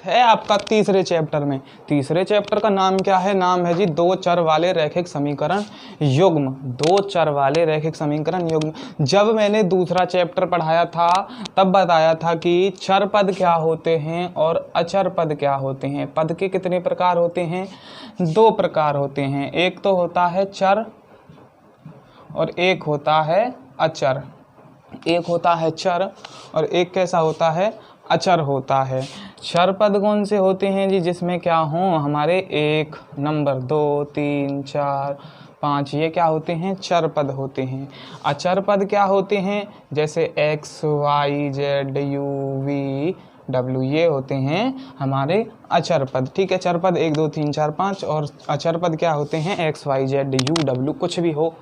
है आपका तीसरे चैप्टर में। तीसरे चैप्टर का नाम क्या है? नाम है जी दो चर वाले रैखिक समीकरण युग्म। दो चर वाले रैखिक समीकरण युग्म। जब मैंने दूसरा चैप्टर पढ़ाया था तब बताया था कि चर पद क्या होते हैं और अचर पद क्या होते हैं। पद के कितने प्रकार होते हैं? दो प्रकार होते हैं। एक तो होता है चर और एक होता है अचर। एक होता है चर और एक कैसा होता है? अचर होता है। चर पद कौन से होते हैं जी? जिसमें क्या हों हमारे 1 नंबर 2 3 4 5 ये क्या होते हैं? चर पद होते हैं। अचर पद क्या होते हैं? जैसे x y z u v w ये होते हैं हमारे अचर पद। ठीक है, चर पद 1 2 3 4 5 और अचर पद क्या होते हैं? x y z u w कुछ भी हो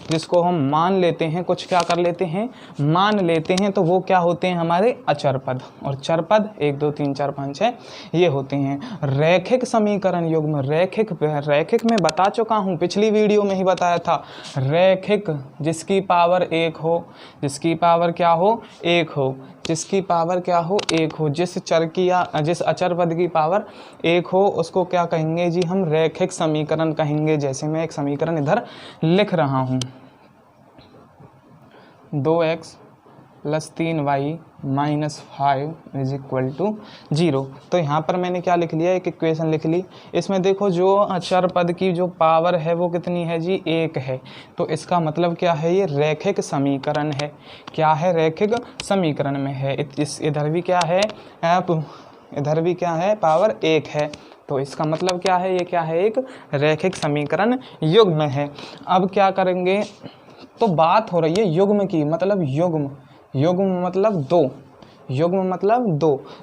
जिसको हम मान लेते हैं, कुछ क्या कर लेते हैं? मान लेते हैं, तो वो क्या होते हैं? हमारे अचर पद। और चर पद 1 2 3 4 5 6 ये होते हैं रैखिक समीकरण युग्म। रैखिक में बता चुका हूँ, पिछली वीडियो में ही बताया था। रैखिक जिसकी पावर 1 हो, जिसकी पावर क्या हो? 1 हो, जिसकी पावर क्या हो? 1 हो। जिस चर की या जिस अचर पद की पावर 1 हो उसको क्या कहेंगे जी? हम रैखिक समीकरण कहेंगे। जैसे मैं एक समीकरण इधर लिख रहा हूँ, 2x + 3y - 5 = 0। तो यहाँ पर मैंने क्या लिख लिया? एक इक्वेशन लिख ली। इसमें देखो जो अचर पद की जो पावर है वो कितनी है जी? 1 है। तो इसका मतलब क्या है? ये रैखिक समीकरण है। क्या है? रैखिक समीकरण में है। इधर भी क्या है? इधर भी क्या है? पावर 1 है। तो इसका मतलब क्या है? ये क्या है? एक रैखिक समीकरण युग्म है। अब क्या करेंगे? तो बात हो रही है युग्म की, मतलब युग्म। युग्म मतलब दो। युग्म मतलब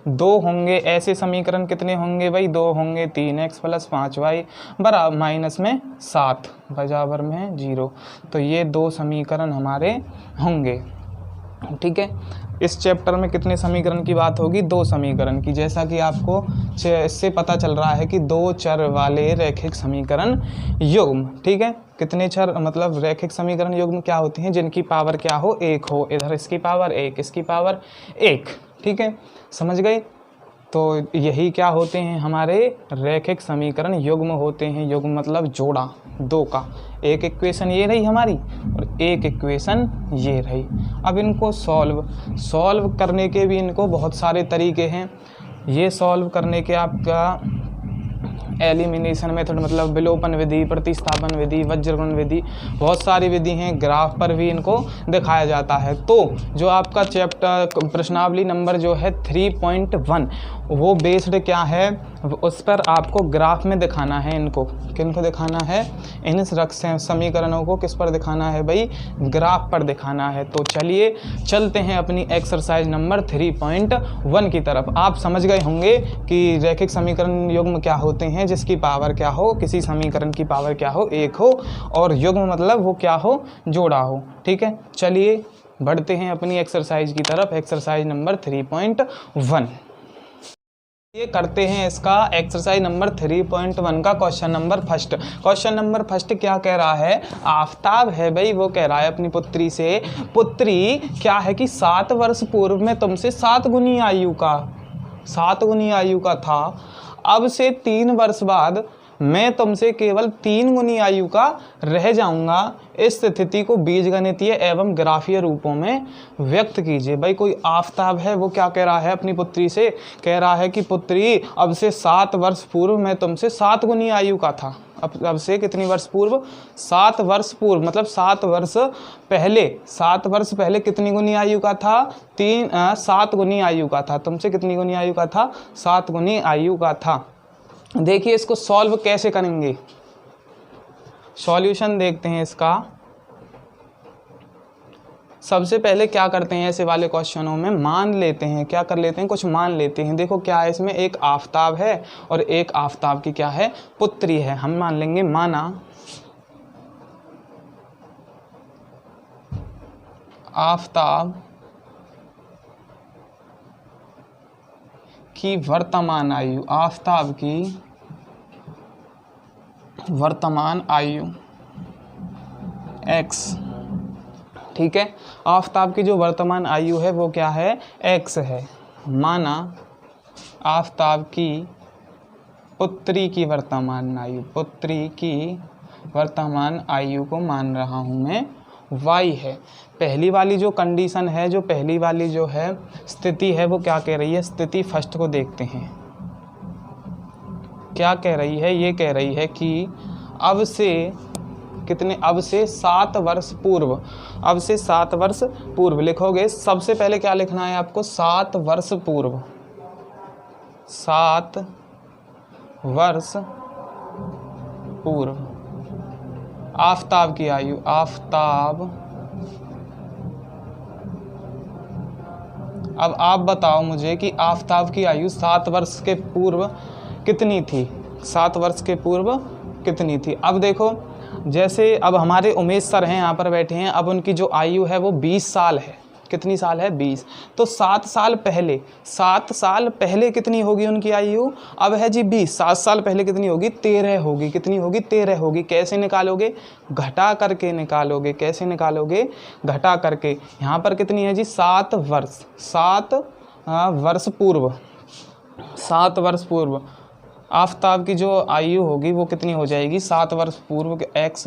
दो होंगे ऐसे समीकरण। कितने होंगे भाई? 2 होंगे। 3x + 5y -7 बराबर में 0। तो ये 2 समीकरण हमारे होंगे। ठीक है, इस चैप्टर में कितने समीकरण की बात होगी? 2 समीकरण की। जैसा कि आपको इससे पता चल रहा है कि 2 चर वाले रैखिक समीकरण युग्म। ठीक है, कितने चर मतलब रैखिक समीकरण युग्म क्या होते हैं? जिनकी पावर क्या हो? 1 हो। इधर इसकी पावर 1, इसकी पावर 1। ठीक है, समझ गए? तो यही क्या होते हैं? हमारे रैखिक समीकरण युग्म होते हैं। युग्म मतलब जोड़ा 2 का। एक इक्वेशन ये रही हमारी और एक इक्वेशन ये रही। अब इनको सॉल्व करने के भी इनको बहुत सारे तरीके हैं। ये सॉल्व करने के आपका एलिमिनेशन मेथड मतलब विलोपन विधि, प्रतिस्थापन विधि, वज्रगुण विधि, बहुत सारी विधि हैं। ग्राफ पर भी इनको दिखाया जाता है। तो जो आपका चैप्टर प्रश्नावली नंबर जो है 3.1 वो बेस्ड क्या है? उस पर आपको ग्राफ में दिखाना है। इनको किनको दिखाना है? इन समीकरणों को किस पर दिखाना है भाई? ग्राफ पर दिखाना है। तो चलिए चलते हैं अपनी एक्सरसाइज नंबर 3.1 की तरफ। आप समझ गए होंगे कि रैखिक समीकरण युग्म क्या होते हैं? जिसकी पावर क्या हो? किसी समीकरण की पावर क्या हो? 1 हो। और युग्म मतलब वो क्या हो? जोड़ा हो। ठीक है, चलिए बढ़ते हैं अपनी एक्सरसाइज की तरफ। एक्सरसाइज नंबर 3.1 ये करते हैं। इसका एक्सरसाइज नंबर 3.1 का question number first. Question number first क्या कह रहा है? आफताब है भाई, वो कह रहा है अपनी पुत्री से, पुत्री क्या है कि 7 वर्ष पूर्व में तुमसे 7 गुनी आयु का था। अब से 3 वर्ष बाद मैं तुमसे केवल 3 गुनी आयु का रह जाऊंगा। इस स्थिति को बीजगणितीय एवं ग्राफीय रूपों में व्यक्त कीजिए। भाई कोई आफताब है, वो क्या कह रहा है अपनी पुत्री से? कह रहा है कि पुत्री अब से 7 वर्ष पूर्व मैं तुमसे 7 गुनी आयु का था। अब से कितनी वर्ष पूर्व? 7 वर्ष पूर्व मतलब 7 वर्ष पहले। 7 वर्ष पहले कितनी गुनी आयु का था? 7 गुनी आयु का था। तुमसे कितनी गुनी आयु का था? 7 गुनी आयु का था। देखिए इसको सॉल्व कैसे करेंगे, सॉल्यूशन देखते हैं इसका। सबसे पहले क्या करते हैं ऐसे वाले क्वेश्चनों में? मान लेते हैं। क्या कर लेते हैं? कुछ मान लेते हैं। देखो क्या है इसमें? एक आफताब है और एक आफताब की क्या है? पुत्री है। हम मान लेंगे, माना आफताब की वर्तमान आयु, आफताब की वर्तमान आयु x। ठीक है, आफताब की जो वर्तमान आयु है वो क्या है? x है। माना आफताब की पुत्री की वर्तमान आयु, पुत्री की वर्तमान आयु को मान रहा हूँ मैं y है। पहली वाली जो कंडीशन है, जो पहली वाली जो है स्थिति है, वो क्या कह रही है? स्थिति फर्स्ट को देखते हैं, क्या कह रही है? ये कह रही है कि अब से कितने, अब से 7 वर्ष पूर्व, अब से 7 वर्ष पूर्व लिखोगे। सबसे पहले क्या लिखना है आपको? 7 वर्ष पूर्व, 7 वर्ष पूर्व आफताब की आयु, आफताब। अब आप बताओ मुझे कि आफताब की आयु 7 वर्ष के पूर्व कितनी थी? 7 वर्ष के पूर्व कितनी थी? अब देखो, जैसे अब हमारे उमेश सर हैं यहाँ पर बैठे हैं, अब उनकी जो आयु है वो 20 साल है। कितनी साल है? 20। तो 7 साल पहले, 7 साल पहले कितनी होगी उनकी आयु? अब है जी 20, 7 साल पहले कितनी होगी? 13 होगी। कितनी होगी? 13 होगी। कैसे निकालोगे? घटा करके निकालोगे। कैसे निकालोगे? घटा करके। यहाँ पर कितनी है जी? 7 वर्ष, 7 वर्ष पूर्व, 7 वर्ष पूर्व आफताब की जो आयु होगी वो कितनी हो जाएगी? 7 वर्ष पूर्व के x -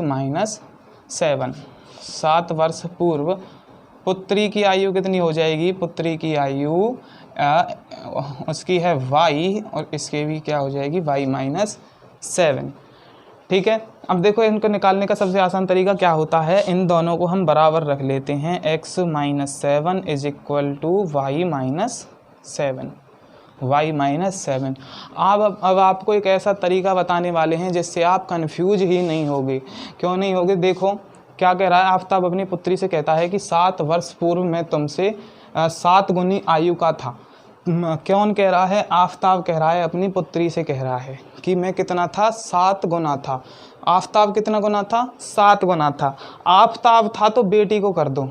7। 7 वर्ष पूर्व पुत्री की आयु कितनी हो जाएगी? पुत्री की आयु उसकी है y, और इसके भी क्या हो जाएगी? y - 7। ठीक है। अब देखो, इनको निकालने का सबसे आसान तरीका क्या होता है? इन दोनों को हम बराबर रख लेते हैं। x - 7 = y - 7, y - 7। अब आपको एक ऐसा तरीका बताने वाले हैं जिससे आप कंफ्यूज ही नहीं होगे। क्यों नहीं होगे? देखो क्या कह रहा है आफताब अपनी पुत्री से, कहता है कि 7 वर्ष पूर्व मैं तुमसे 7 गुनी आयु का था। कौन कह रहा है? आफताब कह रहा है, अपनी पुत्री से कह रहा है कि मैं कितना था? 7 गुना था। आफताब कितना गुना था? 7 गुना था। आफताब था तो बेटी को कर दो,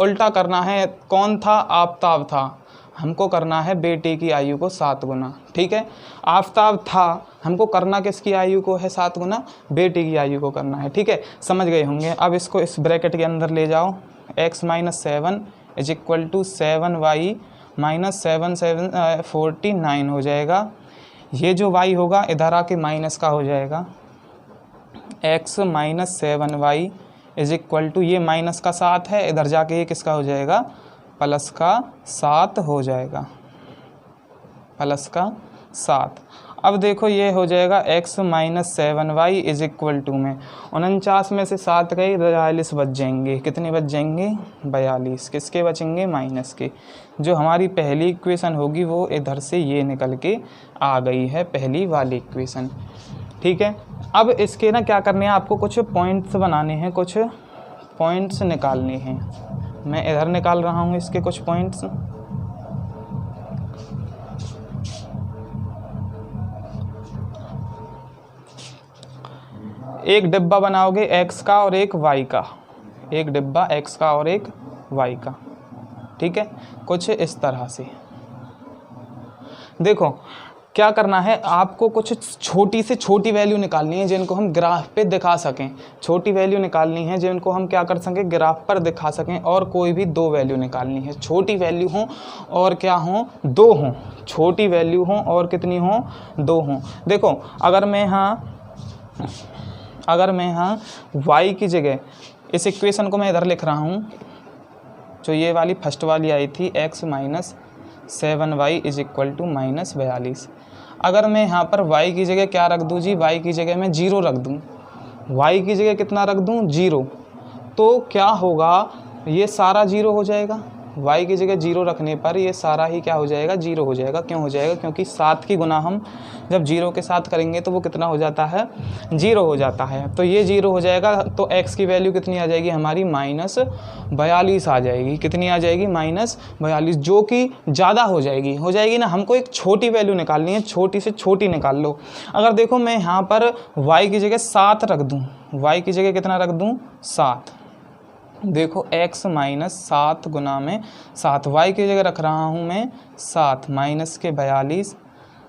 उल्टा करना है। कौन था? आफताब था। हमको करना है बेटी की आयु को 7 गुना। ठीक है। आफताब था, हमको करना किसकी आयु को है? 7 गुना। बेटी की आयु को करना है। ठीक है, समझ गए होंगे। अब इसको इस ब्रैकेट के अंदर ले जाओ। x - 7 = 7y - 7 7 49 हो जाएगा। ये जो y होगा इधर आके माइनस का हो जाएगा। x - 7y = ये माइनस का 7 है, इधर जाके ये किसका हो जाएगा? प्लस का 7 हो जाएगा, प्लस का 7। अब देखो ये हो जाएगा x - 7y = में 49 में से 7 गए, 42 बच जाएंगे। कितने बच जाएंगे? 42। किसके बचेंगे? माइनस के। जो हमारी पहली इक्वेशन होगी वो इधर से ये निकल के आ गई है, पहली वाली इक्वेशन। ठीक है। अब इसके ना क्या करने हैं आपको? कुछ पॉइंट्स बनाने हैं, कुछ पॉइंट्स निकालने हैं। मैं इधर निकाल रहा हूँ इसके कुछ पॉइंट्स। एक डिब्बा बनाओगे x का और एक y का, एक डिब्बा x का और एक y का। ठीक है, कुछ इस तरह से। देखो क्या करना है आपको, कुछ छोटी से छोटी वैल्यू निकालनी है जिनको हम ग्राफ पे दिखा सकें। छोटी वैल्यू निकालनी है जिनको हम क्या कर सकें? ग्राफ पर दिखा सकें। और कोई भी 2 वैल्यू निकालनी है। छोटी वैल्यू हो और क्या हो? 2 हों। छोटी वैल्यू हो और कितनी हो? 2 हों। देखो अगर मैं यहाँ y की जगह, इस इक्वेशन को मैं इधर लिख रहा हूँ, जो ये वाली फर्स्ट वाली आई थी x - 7y = -42। अगर मैं यहाँ पर y की जगह क्या रख दूँ जी? y की जगह मैं 0 रख दूँ। y की जगह कितना रख दूँ? 0। तो क्या होगा? ये सारा 0 हो जाएगा। y की जगह 0 रखने पर ये सारा ही क्या हो जाएगा? 0 हो जाएगा। क्यों हो जाएगा? क्योंकि 7 की गुना हम जब 0 के साथ करेंगे तो वो कितना हो जाता है? 0 हो जाता है। तो ये 0 हो जाएगा। तो x की वैल्यू कितनी आ जाएगी हमारी? -42 आ जाएगी। कितनी आ जाएगी? -42, जो कि ज़्यादा हो जाएगी ना। हमको एक छोटी वैल्यू निकालनी है, छोटी से छोटी निकाल लो। अगर देखो मैं यहाँ पर y की जगह 7 रख दूँ, y की जगह कितना रख दूँ? 7। देखो x - 7 गुना में 7, y की जगह रख रहा हूँ मैं 7 माइनस के 42,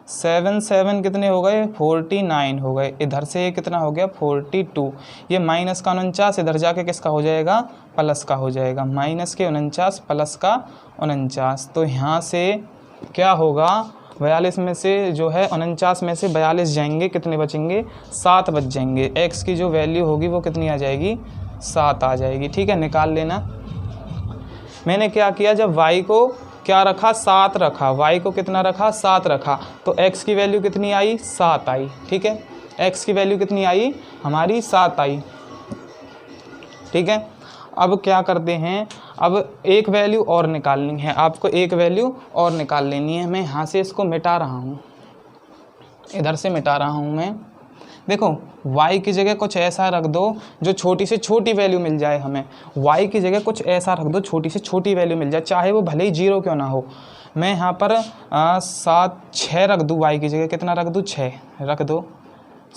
7 7 कितने हो गए? 49 हो गए। इधर से ये कितना हो गया? 42। ये माइनस का 49 इधर जाके किसका हो जाएगा? प्लस का हो जाएगा। माइनस के 49 प्लस का 49। तो यहाँ से क्या होगा, 42 में से जो है 49 में से 42 जाएंगे, कितने बचेंगे, 7 बच जाएंगे। x की जो वैल्यू होगी वो कितनी आ जाएगी, 7 आ जाएगी। ठीक है, निकाल लेना। मैंने क्या किया, जब y को क्या रखा, 7 रखा, y को कितना रखा, 7 रखा, तो x की वैल्यू कितनी आई, 7 आई। ठीक है, x की वैल्यू कितनी आई हमारी, 7 आई। ठीक है, अब क्या करते हैं, अब एक वैल्यू और निकालनी है आपको, एक वैल्यू और निकाल लेनी है। मैं यहाँ से इसको मिटा रहा हूँ, इधर से मिटा रहा हूँ मैं। देखो y की जगह कुछ ऐसा रख दो जो छोटी से छोटी वैल्यू मिल जाए हमें, y की जगह कुछ ऐसा रख दो छोटी से छोटी वैल्यू मिल जाए, चाहे वो भले ही 0 क्यों ना हो। मैं यहाँ पर 6 रख दूँ, y की जगह कितना रख दूँ, 6 रख दो।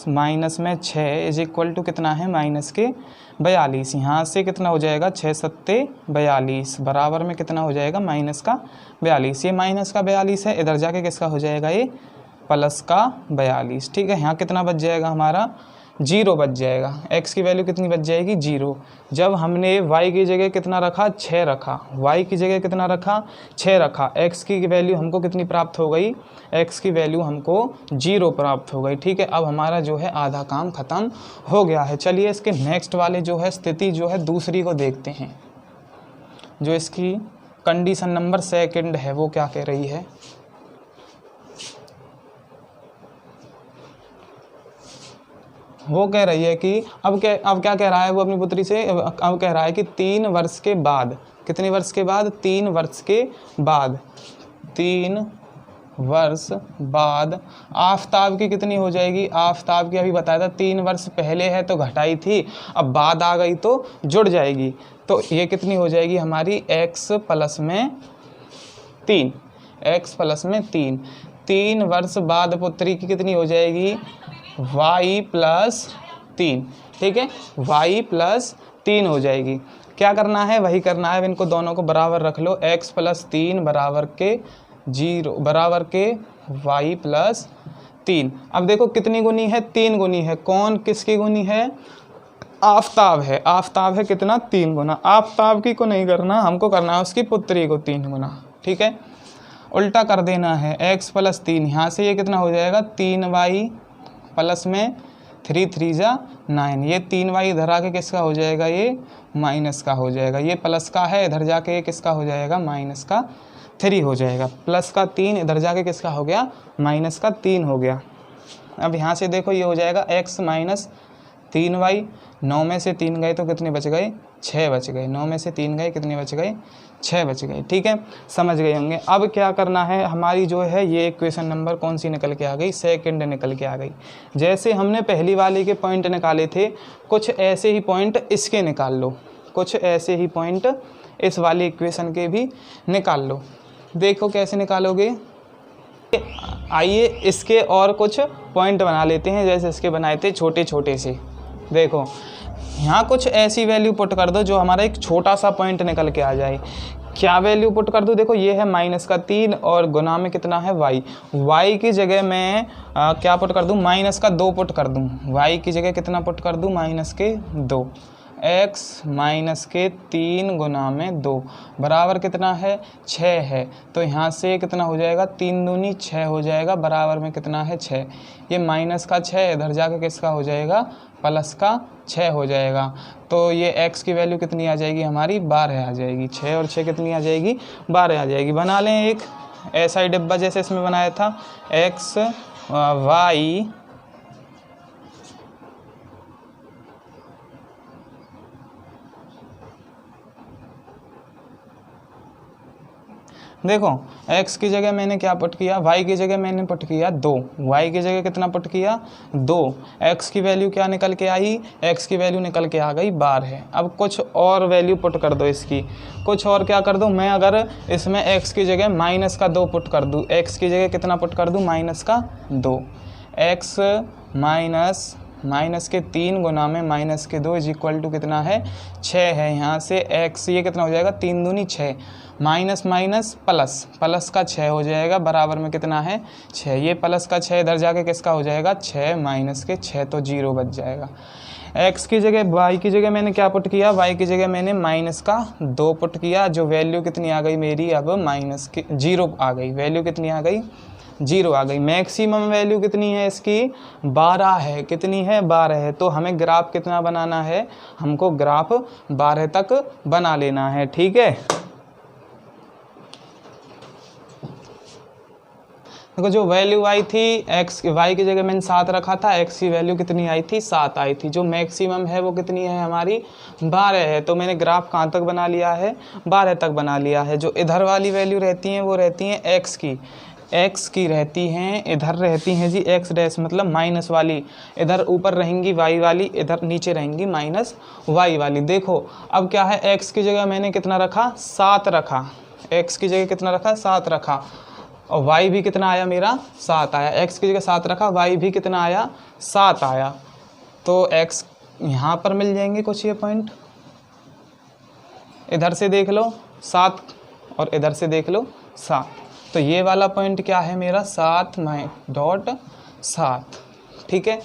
माइनस में 6 इज इक्वल टू कितना है, माइनस के 42। यहाँ से कितना हो जाएगा, 6 सत्ते 42 बराबर में कितना हो जाएगा, माइनस का 42। ये माइनस का 42 है, इधर जाके किसका हो जाएगा, ये प्लस का 42। ठीक है, यहाँ कितना बच जाएगा हमारा, 0 बच जाएगा। x की वैल्यू कितनी बच जाएगी, 0। जब हमने y की जगह कितना रखा, 6 रखा, y की जगह कितना रखा, 6 रखा, x की वैल्यू हमको कितनी प्राप्त हो गई, x की वैल्यू हमको 0 प्राप्त हो गई। ठीक है, अब हमारा जो है आधा काम ख़त्म हो गया है। चलिए इसके नेक्स्ट वाले जो है स्थिति जो है दूसरी को देखते हैं, जो इसकी कंडीशन नंबर 2 है, वो क्या कह रही है। वो कह रही है कि अब क्या कह रहा है वो अपनी पुत्री से, अब कह रहा है कि 3 वर्ष के बाद, कितने वर्ष के बाद, 3 वर्ष के बाद, 3 वर्ष बाद आफताब की कितनी हो जाएगी, आफताब की अभी बताया था 3 वर्ष पहले है तो घटाई थी, अब बाद आ गई तो जुड़ जाएगी। तो ये कितनी हो जाएगी हमारी, x प्लस में 3, x प्लस में 3। 3 वर्ष बाद पुत्री की कितनी हो जाएगी, y प्लस 3। ठीक है, y प्लस 3 हो जाएगी। क्या करना है, वही करना है, इनको दोनों को बराबर रख लो, x प्लस 3 बराबर के 0 बराबर के y प्लस 3। अब देखो कितनी गुनी है, 3 गुनी है। कौन किसकी गुनी है, आफताब है, आफताब है कितना, 3 गुना। आफताब की को नहीं करना, हमको करना है उसकी पुत्री को 3 गुना। ठीक है, उल्टा कर देना है, x प्लस 3, यहाँ से ये कितना हो जाएगा, 3y प्लस में 3 3 जा 9, ये 3y इधर आके किसका हो जाएगा, ये माइनस का हो जाएगा, ये प्लस का है, इधर जाके ये किसका हो जाएगा, माइनस का 3 हो जाएगा। प्लस का 3 इधर जाके किसका हो गया, माइनस का 3 हो गया। अब यहाँ से देखो ये हो जाएगा x माइनस 3y, 9 में से 3 गए तो कितने बच गए, 6 बच गए। 9 में से 3 गए, कितने बच गए, 6 बच गए। ठीक है, समझ गए होंगे। अब क्या करना है, हमारी जो है ये इक्वेशन नंबर कौन सी निकल के आ गई, 2 निकल के आ गई। जैसे हमने पहली वाले के पॉइंट निकाले थे, कुछ ऐसे ही पॉइंट इसके निकाल लो, कुछ ऐसे ही पॉइंट इस वाली इक्वेशन के भी निकाल लो। देखो कैसे निकालोगे, आइए इसके और कुछ पॉइंट बना लेते हैं, जैसे इसके बनाए थे छोटे छोटे से। देखो यहाँ कुछ ऐसी वैल्यू पुट कर दो जो हमारा एक छोटा सा पॉइंट निकल के आ जाए। क्या वैल्यू पुट कर दूँ, देखो ये है माइनस का 3 और गुना में कितना है y, y की जगह मैं क्या पुट कर दूँ, माइनस का 2 पुट कर दूँ, y की जगह कितना पुट कर दूँ, माइनस के 2, x माइनस के 3 गुना में 2 बराबर कितना है, 6 है। तो यहाँ से कितना हो जाएगा, 3 दूनी 6 हो जाएगा, बराबर में कितना है, 6। ये माइनस का 6 इधर जाके किसका हो जाएगा, प्लस का 6 हो जाएगा। तो ये x की वैल्यू कितनी आ जाएगी हमारी, 12 आ जाएगी। 6 और 6 कितनी आ जाएगी, 12 आ जाएगी। बना लें एक ऐसा ही डिब्बा जैसे इसमें बनाया था, x y देखो x की जगह मैंने क्या पुट किया, y की जगह मैंने पुट किया 2, y की जगह कितना पुट किया, 2। x की वैल्यू क्या निकल के आई, x की वैल्यू निकल के आ गई 12। अब कुछ और वैल्यू पुट कर दो इसकी, कुछ और क्या कर दूँ मैं, अगर इसमें x की जगह माइनस का 2 पुट कर दूँ, x की जगह कितना पुट कर दूँ, माइनस का 2, x माइनस के 3 गुना में माइनस के 2 इज इक्वल टू कितना है, 6 है। यहाँ से x ये कितना हो जाएगा, 3 दूनी 6, माइनस माइनस प्लस, प्लस का 6 हो जाएगा, बराबर में कितना है 6। ये प्लस का 6 इधर जाके किसका हो जाएगा 6 माइनस के 6, तो 0 बच जाएगा। x की जगह y की जगह मैंने क्या पुट किया, y की जगह मैंने माइनस का 2 पुट किया, जो वैल्यू कितनी आ गई मेरी अब माइनस के 0 आ गई, वैल्यू कितनी आ गई 0 आ गई। मैक्सिमम वैल्यू कितनी है इसकी 12 है, कितनी है 12 है। तो हमें ग्राफ कितना बनाना है, हमको ग्राफ 12 तक बना लेना है, ठीक है। देखो जो वैल्यू आई थी x y की जगह मैंने 7 रखा था, x की वैल्यू कितनी आई थी 7 आई थी। जो मैक्सिमम है वो कितनी है हमारी 12 है। तो मैंने ग्राफ कहाँ तक बना लिया है 12 तक बना लिया है। जो इधर वाली वैल्यू रहती हैं वो रहती हैं x की रहती हैं, इधर रहती हैं जी x डैश मतलब माइनस वाली, इधर ऊपर रहेंगी y वाली, इधर नीचे रहेंगी माइनस y वाली। देखो अब क्या है, x की जगह मैंने कितना रखा 7 रखा, x की जगह कितना रखा 7 रखा, और y भी कितना आया मेरा 7 आया। x की जगह 7 रखा, y भी कितना आया 7 आया। तो x यहाँ पर मिल जाएंगे कुछ ये पॉइंट, इधर से देख लो 7 और इधर से देख लो 7, तो ये वाला पॉइंट क्या है मेरा 7.7, ठीक है,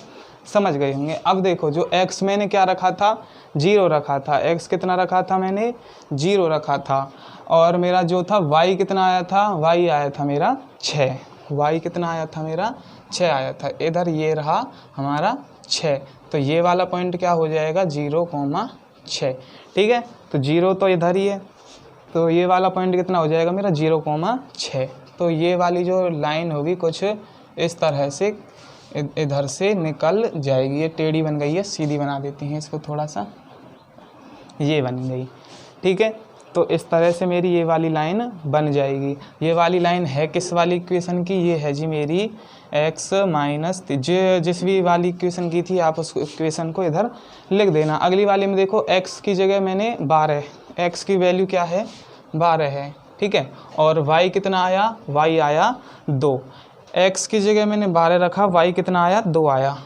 समझ गए होंगे। अब देखो जो x मैंने क्या रखा था 0 रखा था, x कितना रखा था मैंने 0 रखा था, और मेरा जो था y कितना आया था, y आया था मेरा 6, y कितना आया था मेरा 6 आया था। इधर ये रहा हमारा 6, तो ये वाला पॉइंट क्या हो जाएगा 0,6, ठीक है। तो 0 तो इधर ही है, तो ये वाला पॉइंट कितना हो जाएगा मेरा 0,6। तो ये वाली जो लाइन होगी कुछ इस तरह से इधर से निकल जाएगी। ये टेढ़ी बन गई है, सीधी बना देती हैं इसको थोड़ा सा, ये बन गई, ठीक है। तो इस तरह से मेरी ये वाली लाइन बन जाएगी। ये वाली लाइन है किस वाली इक्वेशन की, ये है जी मेरी x माइनस जिस भी वाली इक्वेशन की थी, आप उस इक्वेशन को इधर लिख देना। अगली वाली में देखो x की जगह मैंने 12, x की वैल्यू क्या है 12 है, ठीक है, और y कितना आया, y आया 2, x की जगह मैंने 12 रखा, y कितना आया 2 आया,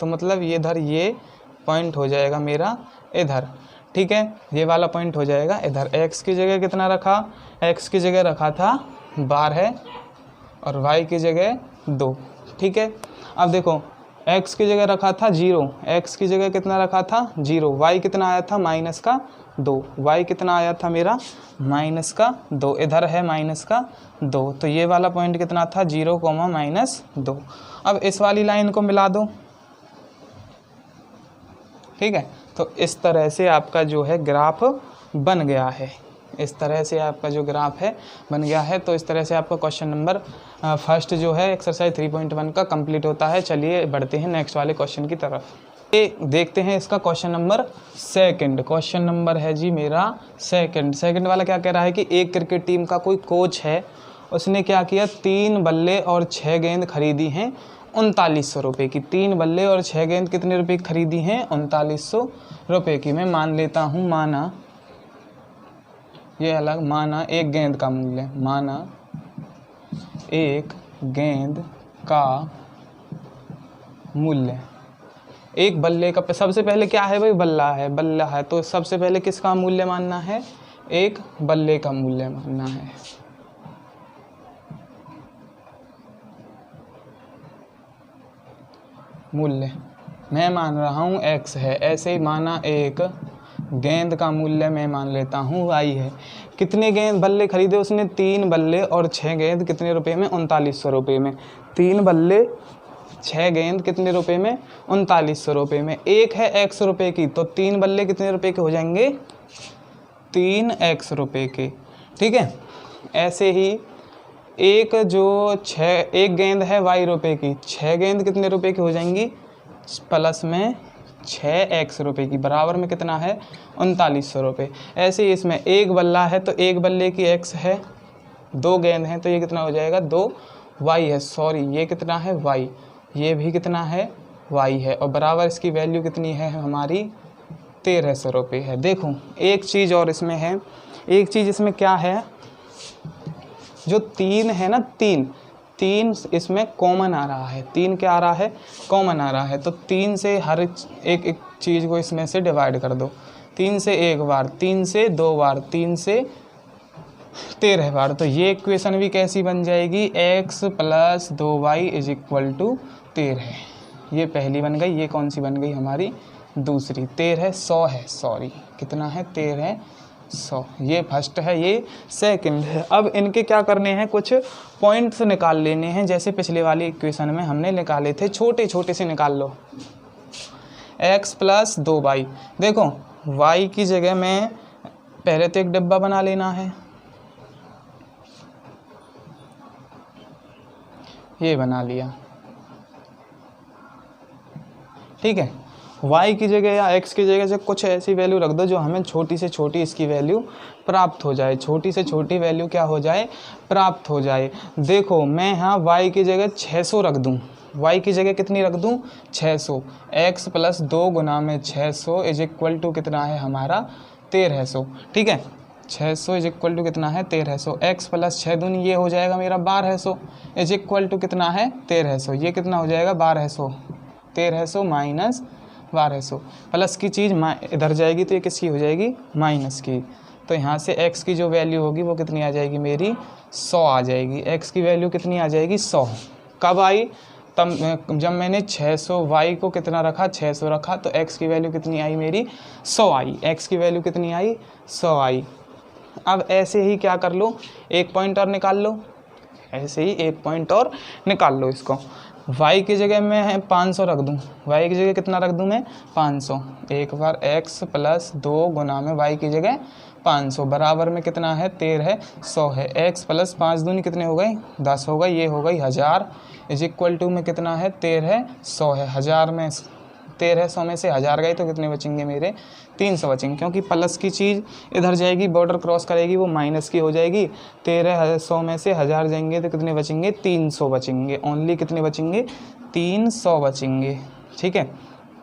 तो मतलब ये इधर ये पॉइंट हो जाएगा मेरा इधर, ठीक है, ये वाला पॉइंट हो जाएगा इधर। x की जगह कितना रखा, x की जगह रखा था 12 और y की जगह 2, ठीक है। अब देखो x की जगह रखा था 0, x की जगह कितना रखा था 0, y कितना आया था माइनस का 2, y कितना आया था मेरा माइनस का 2, इधर है माइनस का 2, तो ये वाला पॉइंट कितना था 0,-2। अब इस वाली लाइन को मिला दो, ठीक है। तो इस तरह से आपका जो है ग्राफ बन गया है, इस तरह से आपका जो ग्राफ है बन गया है। तो इस तरह से आपका क्वेश्चन नंबर फर्स्ट जो है एक्सरसाइज 3.1 का कंप्लीट होता है। चलिए बढ़ते हैं नेक्स्ट वाले क्वेश्चन की तरफ। ये देखते हैं इसका question number second. Question number है जी मेरा सेकंड वाला क्या कह रहा है कि एक क्रिकेट टीम का कोई कोच है, उसने क्या किया 3 बल्ले और 6 गेंद खरीदी हैं 3900 रुपये की। 3 बल्ले और 6 गेंद कितने रुपए की खरीदी हैं 3900 रुपये की। मैं मान लेता हूँ, माना ये अलग, माना एक गेंद का मूल्य, माना एक गेंद का मूल्य, एक बल्ले का, सबसे पहले क्या है भाई बल्ला है, तो सबसे पहले किसका मूल्य मानना है, एक बल्ले का मूल्य मानना है। मूल्य मैं मान रहा हूँ x है, ऐसे ही माना एक गेंद का मूल्य मैं मान लेता हूँ y है। कितने गेंद बल्ले खरीदे उसने, 3 बल्ले और 6 गेंद, कितने रुपए में 3900 रुपये में। 3 बल्ले 6 गेंद कितने रुपए में 3900 रुपये में। एक है x रुपये की, तो 3 बल्ले कितने रुपए के हो जाएंगे 3x रुपये के, ठीक है। ऐसे ही एक गेंद है y रुपये की, 6 गेंद कितने रुपए की हो जाएंगी प्लस में 6x रुपये की, बराबर में कितना है 3900 रुपये। ऐसे ही इसमें एक बल्ला है तो एक बल्ले की x है, 2 गेंद हैं तो ये कितना हो जाएगा 2y है, सॉरी ये कितना है y, ये भी कितना है y है, और बराबर इसकी वैल्यू कितनी है हमारी 1300 रुपये है। देखो एक चीज़ और इसमें है, एक चीज़ इसमें क्या है, जो 3 है ना, 3 इसमें कॉमन आ रहा है, 3 क्या आ रहा है कॉमन आ रहा है, तो 3 से हर एक चीज़ को इसमें से डिवाइड कर दो, 3 से 1 बार, 3 से 2 बार, 3 से 13 बार। तो ये इक्वेशन भी कैसी बन जाएगी, x + 2y = 13। ये पहली बन गई। ये कौन सी बन गई हमारी, दूसरी। 13 100 है, सॉरी कितना है, 13 100। ये फर्स्ट है, ये सेकंड है। अब इनके क्या करने हैं, कुछ पॉइंट्स निकाल लेने हैं, जैसे पिछले वाली इक्वेशन में हमने निकाले थे, छोटे छोटे से निकाल लो। x + 2y, देखो y की जगह में पहले तो एक डिब्बा बना लेना है, ये बना लिया, ठीक है। y की जगह या x की जगह से कुछ ऐसी वैल्यू रख दो जो हमें छोटी से छोटी इसकी वैल्यू प्राप्त हो जाए, छोटी से छोटी वैल्यू क्या हो जाए, प्राप्त हो जाए। देखो मैं यहाँ y की जगह 600 रख दूँ, y की जगह कितनी रख दूँ, 600। x + 2 गुना में 600 = कितना है हमारा, 1300, ठीक है। 600 = कितना है, 1300। x + 6 दूनी ये हो जाएगा मेरा 1200 = कितना है, 1300। ये कितना हो जाएगा, 1200। 1300 माइनस 1200, प्लस की चीज़ इधर जाएगी तो ये किसकी हो जाएगी, माइनस की। तो यहाँ से x की जो वैल्यू होगी वो कितनी आ जाएगी मेरी, 100 आ जाएगी। x की वैल्यू कितनी आ जाएगी, 100। कब आई, तब जब मैंने 600 y को कितना रखा, 600 रखा, तो x की वैल्यू कितनी आई मेरी, 100 आई। x की वैल्यू कितनी आई, 100 आई। अब ऐसे ही क्या कर लो, एक पॉइंट और निकाल लो, ऐसे ही एक पॉइंट और निकाल लो। इसको y की जगह मैं 500 रख दूँ, y की जगह कितना रख दूँ मैं, 500। एक बार x + 2 गुना में y की जगह 500 बराबर में कितना है, 1300 है। x + 5 दूनी कितने हो गए, 10 हो गई। ये हो गई 1000 = में कितना है, 1300 है। 1000 में 1300 में से 1000 गए तो कितने बचेंगे मेरे, 300 बचेंगे, क्योंकि प्लस की चीज़ इधर जाएगी, बॉर्डर क्रॉस करेगी, वो माइनस की हो जाएगी। 1300 में से 1000 जाएंगे तो कितने बचेंगे, 300 बचेंगे। ओनली कितने बचेंगे, 300 बचेंगे, ठीक है।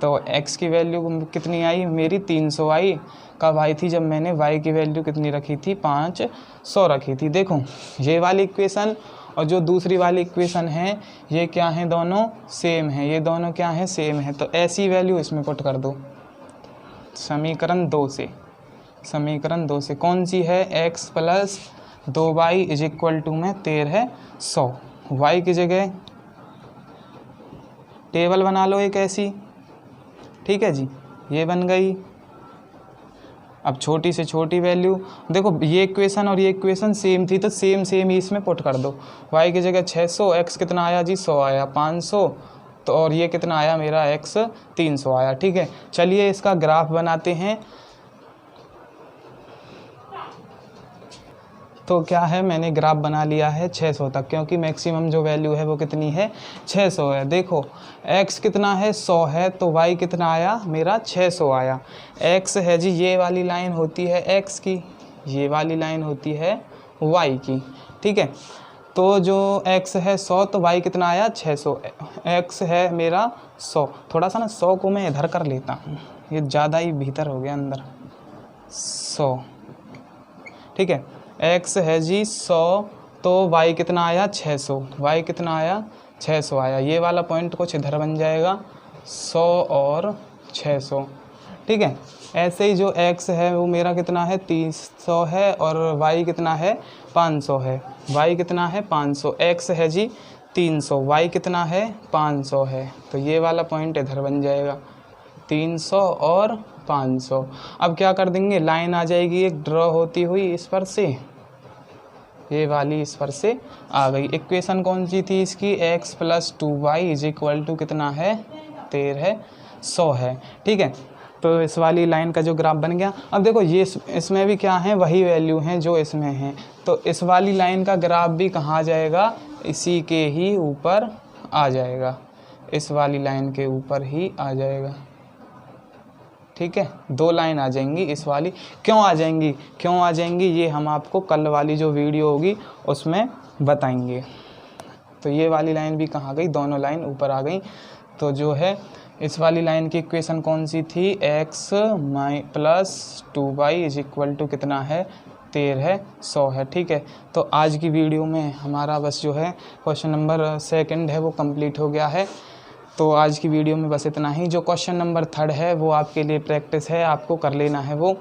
तो x की वैल्यू कितनी आई मेरी, 300 आई। कब आई थी, जब मैंने y की वैल्यू कितनी रखी थी, 500 रखी थी। देखो ये वाली इक्वेशन और जो दूसरी वाली इक्वेशन है, ये क्या है, दोनों सेम है। ये दोनों क्या है, सेम है। तो ऐसी वैल्यू इसमें पुट कर दो, समीकरण 2 से। समीकरण 2 से कौन सी है, x + 2y = में 1300। y की जगह टेबल बना लो एक ऐसी, ठीक है जी, ये बन गई। अब छोटी से छोटी वैल्यू, देखो ये इक्वेशन और ये इक्वेशन सेम थी, तो सेम ही इसमें पुट कर दो। y की जगह 600, x कितना आया जी, 100 आया, 500, तो और ये कितना आया मेरा, x 300 आया, ठीक है। चलिए इसका ग्राफ बनाते हैं। तो क्या है, मैंने ग्राफ बना लिया है 600 तक, क्योंकि मैक्सिमम जो वैल्यू है वो कितनी है, 600 है। देखो x कितना है, 100 है, तो y कितना आया मेरा, 600 आया। x है जी, ये वाली लाइन होती है x की, ये वाली लाइन होती है y की, ठीक है। तो जो x है 100, तो y कितना आया, 600। x है मेरा 100, थोड़ा सा ना 100 को मैं इधर कर लेता हूँ, ये ज़्यादा ही भीतर हो गया अंदर, 100, ठीक है। x है जी 100, तो y कितना आया, 600। y कितना आया, 600 आया। ये वाला पॉइंट कुछ इधर बन जाएगा, 100 और 600, ठीक है। ऐसे ही जो x है वो मेरा कितना है, 300 है, और y कितना है, 500 है। y कितना है, 500। x है जी 300, y कितना है, 500 है। तो ये वाला पॉइंट इधर बन जाएगा, 300 और 500। अब क्या कर देंगे, लाइन आ जाएगी एक ड्रॉ होती हुई इस पर से, ये वाली इस पर से आ गई। इक्वेशन कौन सी थी इसकी, x + 2y = कितना है, 1300 है, ठीक है। तो इस वाली लाइन का जो ग्राफ बन गया। अब देखो ये इसमें भी क्या है, वही वैल्यू हैं जो इसमें हैं, तो इस वाली लाइन का ग्राफ भी कहाँ आ जाएगा, इसी के ही ऊपर आ जाएगा, इस वाली लाइन के ऊपर ही आ जाएगा, ठीक है। 2 लाइन आ जाएंगी इस वाली। क्यों आ जाएंगी, ये हम आपको कल वाली जो वीडियो होगी उसमें बताएंगे। तो ये वाली लाइन भी कहाँ गई, दोनों लाइन ऊपर आ गई। तो जो है इस वाली लाइन की इक्वेशन कौन सी थी, x + 2y = कितना है, 1300 है, ठीक है। तो आज की वीडियो में हमारा बस जो है क्वेश्चन नंबर 2 है वो कंप्लीट हो गया है। तो आज की वीडियो में बस इतना ही। जो क्वेश्चन नंबर 3 है वो आपके लिए प्रैक्टिस है, आपको कर लेना है वो।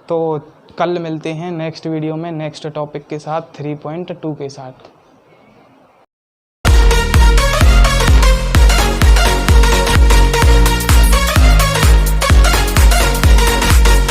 तो कल मिलते हैं नेक्स्ट वीडियो में नेक्स्ट टॉपिक के साथ 3.2 के साथ।